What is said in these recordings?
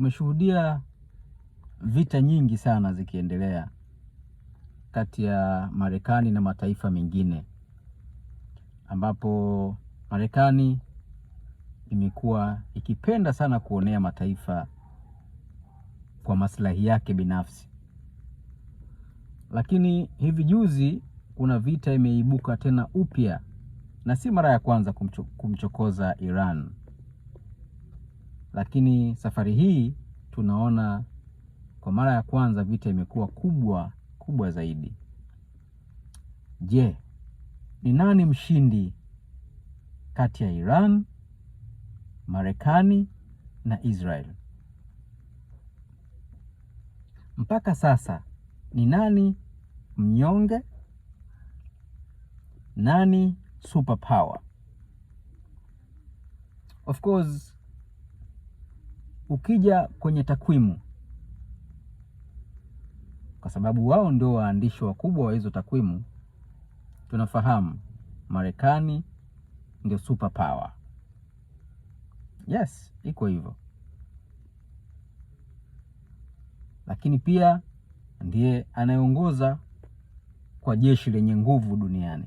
Tumeshuhudia vita nyingi sana zikiendelea kati ya Marekani na mataifa mengine, ambapo Marekani imekuwa ikipenda sana kuonea mataifa kwa maslahi yake binafsi. Lakini hivi juzi kuna vita imeibuka tena upya, na si mara ya kwanza kumchokoza Iran. Lakini safari hii tunaona kwa mara ya kwanza vita imekuwa kubwa zaidi. Je, ni nani mshindi kati ya Iran, Marekani na Israel? Mpaka sasa ni nani mnyonge? Nani superpower? Of course, ukija kwenye takwimu, kwa sababu wao ndio waandishi wakubwa wa hizo takwimu, tunafahamu Marekani ndio superpower. Yes, iko hivyo. Lakini pia ndiye anayeongoza kwa jeshi lenye nguvu duniani.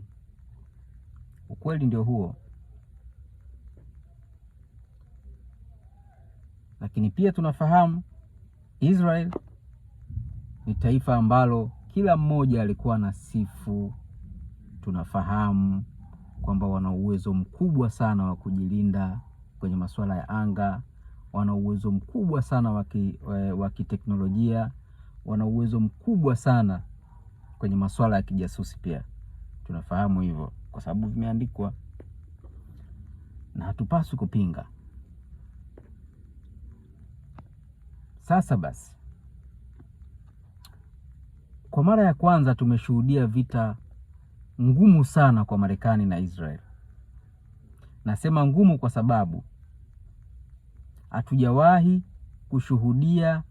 Ukweli ndio huo. Lakini pia tunafahamu Israel ni taifa ambalo kila mmoja alikuwa na sifu. Tunafahamu kwamba wana uwezo mkubwa sana wa kujilinda kwenye masuala ya anga, wana uwezo mkubwa sana wa kiteknolojia, wana uwezo mkubwa sana kwenye masuala ya kijasusi pia. Tunafahamu hivyo kwa sababu vimeandikwa na hatupaswi kupinga. Sasa basi, kwa mara ya kwanza tumeshuhudia vita ngumu sana kwa Marekani na Israel. Nasema ngumu kwa sababu hatujawahi kushuhudia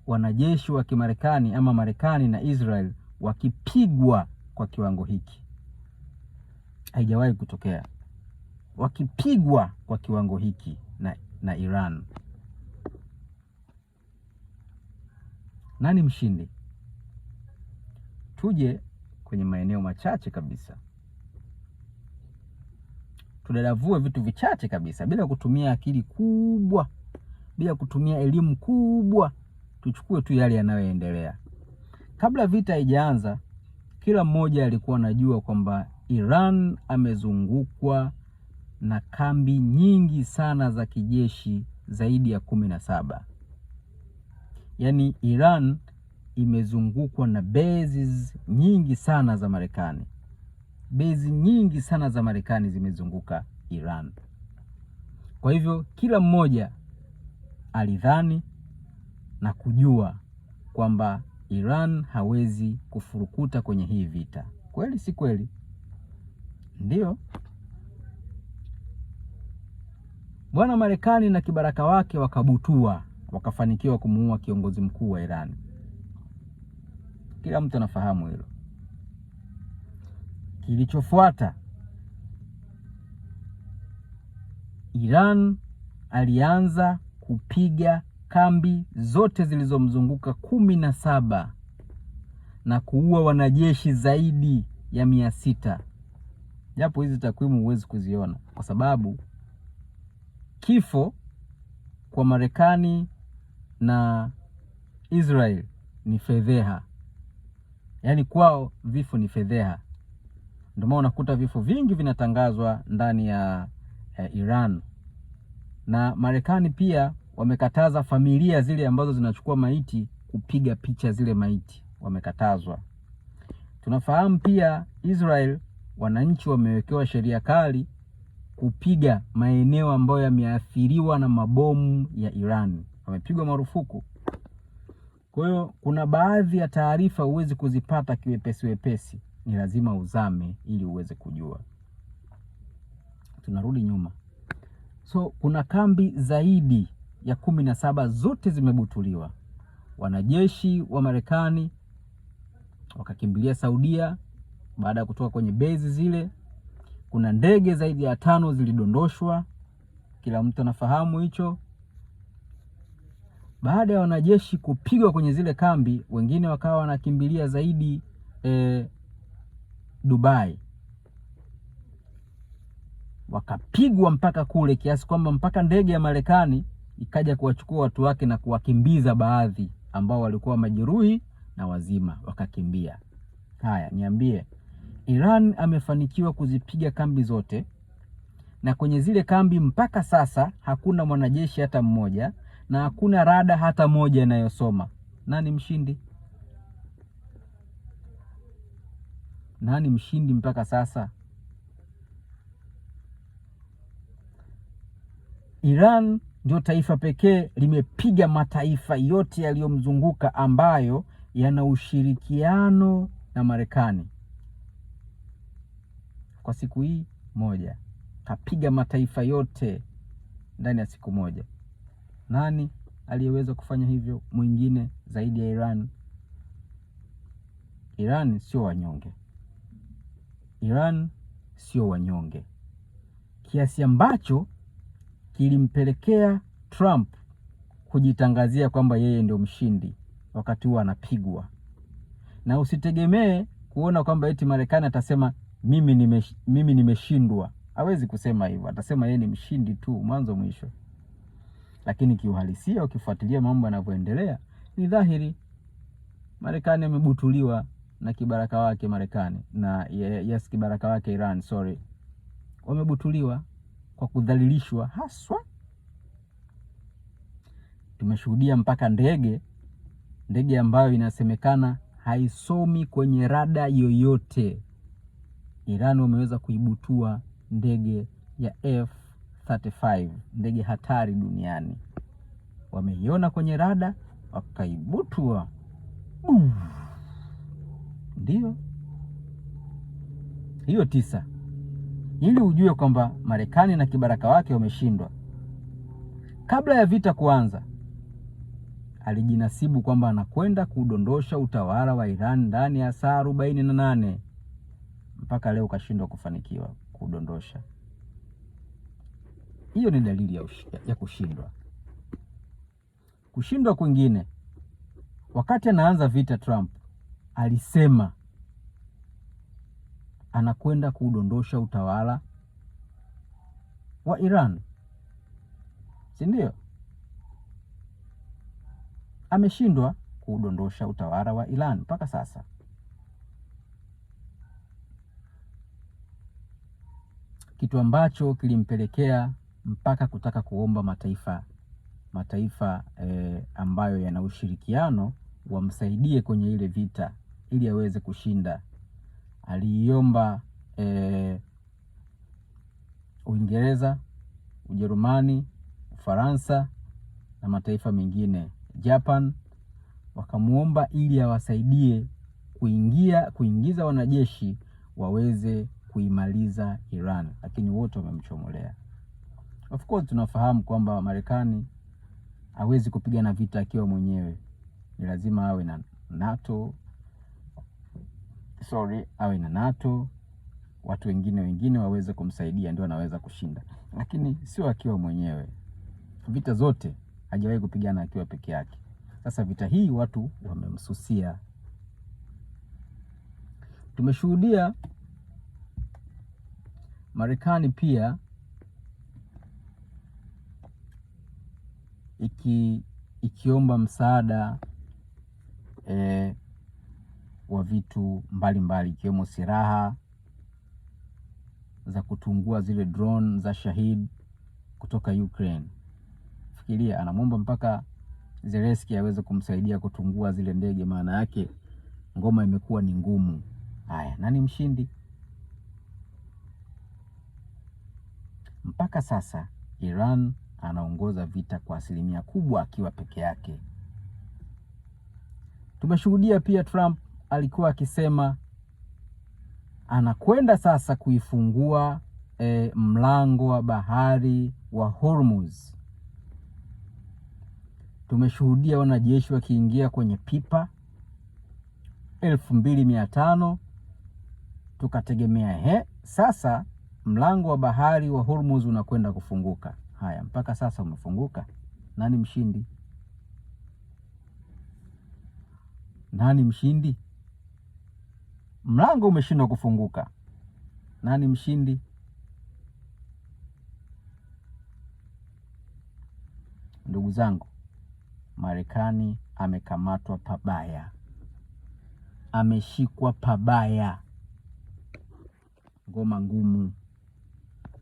wanajeshi wa Kimarekani ama Marekani na Israel wakipigwa kwa kiwango hiki. Haijawahi kutokea wakipigwa kwa kiwango hiki na Iran. Nani mshindi? Tuje kwenye maeneo machache kabisa, tudadavue vitu vichache kabisa bila kutumia akili kubwa, bila kutumia elimu kubwa. Tuchukue tu yale yanayoendelea. Kabla vita haijaanza, kila mmoja alikuwa anajua kwamba Iran amezungukwa na kambi nyingi sana za kijeshi zaidi ya 17. Yaani Iran imezungukwa na bases nyingi sana za Marekani. Base nyingi sana za Marekani zimezunguka Iran. Kwa hivyo kila mmoja alidhani na kujua kwamba Iran hawezi kufurukuta kwenye hii vita. Kweli si kweli? Ndio. Bwana Marekani na kibaraka wake wakabutua, wakafanikiwa kumuua kiongozi mkuu wa Iran. Kila mtu anafahamu hilo. Kilichofuata, Iran alianza kupiga kambi zote zilizomzunguka 17 na kuua wanajeshi zaidi ya 600. Japo hizi takwimu huwezi kuziona kwa sababu kifo kwa Marekani na Israel ni fedheha. Yaani kwao vifo ni fedheha. Ndio maana unakuta vifo vingi vinatangazwa ndani ya Iran. Na Marekani pia wamekataza familia zile ambazo zinachukua maiti kupiga picha zile maiti, wamekatazwa. Tunafahamu pia Israel, wananchi wamewekewa sheria kali kupiga maeneo ambayo yameathiriwa na mabomu ya Iran. Wamepigwa marufuku. Kwa hiyo kuna baadhi ya taarifa huwezi kuzipata kiwepesi, ni lazima uzame ili uweze kujua. Tunarudi nyuma. So kuna kambi zaidi ya 17 zote zimebutuliwa. Wanajeshi wa Marekani wakakimbilia Saudia baada ya kutoka kwenye base zile. Kuna ndege zaidi ya 5 zilidondoshwa. Kila mtu anafahamu hicho. baada ya wanajeshi kupigwa kwenye zile kambi, wengine wakawa wanakimbilia zaidi Dubai, wakapigwa mpaka kule, kiasi kwamba mpaka ndege ya Marekani ikaja kuwachukua watu wake na kuwakimbiza baadhi ambao walikuwa majeruhi na wazima, wakakimbia. Haya, niambie, Iran amefanikiwa kuzipiga kambi zote, na kwenye zile kambi mpaka sasa hakuna mwanajeshi hata mmoja na hakuna rada hata moja inayosoma. Nani mshindi? Nani mshindi mpaka sasa? Iran ndio taifa pekee limepiga mataifa yote yaliyomzunguka ambayo yana ushirikiano na Marekani. Kwa siku hii moja kapiga mataifa yote ndani ya siku moja. Nani aliyeweza kufanya hivyo mwingine zaidi ya Iran? Iran sio wanyonge. Iran sio wanyonge, kiasi ambacho kilimpelekea Trump kujitangazia kwamba yeye ndio mshindi wakati huo anapigwa. Na usitegemee kuona kwamba eti Marekani atasema mimi nimeshindwa. Hawezi kusema hivyo. Atasema yeye ni mshindi tu mwanzo mwisho. Lakini kiuhalisia, ukifuatilia mambo yanavyoendelea, ni dhahiri Marekani amebutuliwa na kibaraka wake Marekani na kibaraka wake Iran, wamebutuliwa kwa kudhalilishwa haswa. Tumeshuhudia mpaka ndege ambayo inasemekana haisomi kwenye rada yoyote. Iran wameweza kuibutua ndege ya F-35, ndege hatari duniani. Wameiona kwenye rada, wakaibutua. Ndio hiyo 9, ili ujue kwamba Marekani na kibaraka wake wameshindwa. Kabla ya vita kuanza, alijinasibu kwamba anakwenda kudondosha utawala wa Iran ndani ya saa 48. Mpaka leo kashindwa kufanikiwa kudondosha. Hiyo ni dalili ya kushindwa. Kushindwa kwingine, wakati anaanza vita, Trump alisema anakwenda kudondosha utawala wa Iran, si ndio? Ameshindwa kudondosha utawala wa Iran mpaka sasa. Kitu ambacho kilimpelekea mpaka kutaka kuomba mataifa ambayo yana ushirikiano wamsaidie kwenye ile vita ili aweze kushinda. Aliomba Uingereza, Ujerumani, Ufaransa na mataifa mengine, Japan, wakamuomba ili awasaidie kuingiza wanajeshi waweze kuimaliza Iran, lakini wote wamemchomolea. Of course tunafahamu kwamba Marekani hawezi kupigana vita akiwa mwenyewe. Ni lazima awe na NATO, watu wengine waweze kumsaidia, ndio anaweza kushinda, lakini sio akiwa mwenyewe. Vita zote hajawahi kupigana akiwa peke yake. Sasa vita hii watu wamemsusia. Tumeshuhudia Marekani pia ikiomba msaada wa vitu mbalimbali, ikiwemo silaha za kutungua zile drone za Shahid kutoka Ukraine. Fikiria, anamwomba mpaka Zelensky aweze kumsaidia kutungua zile ndege. Maana yake ngoma imekuwa ni ngumu. Haya, nani mshindi? Mpaka sasa Iran anaongoza vita kwa asilimia kubwa akiwa peke yake. Tumeshuhudia pia Trump alikuwa akisema anakwenda sasa kuifungua mlango wa bahari wa Hormuz. Tumeshuhudia wanajeshi wakiingia kwenye pipa 2500. Tukategemea sasa mlango wa bahari wa Hormuz unakwenda kufunguka. Haya, mpaka sasa umefunguka. Nani mshindi? Nani mshindi? Mlango umeshindwa kufunguka. Nani mshindi? Ndugu zangu, Marekani amekamatwa pabaya, ameshikwa pabaya. Ngoma ngumu.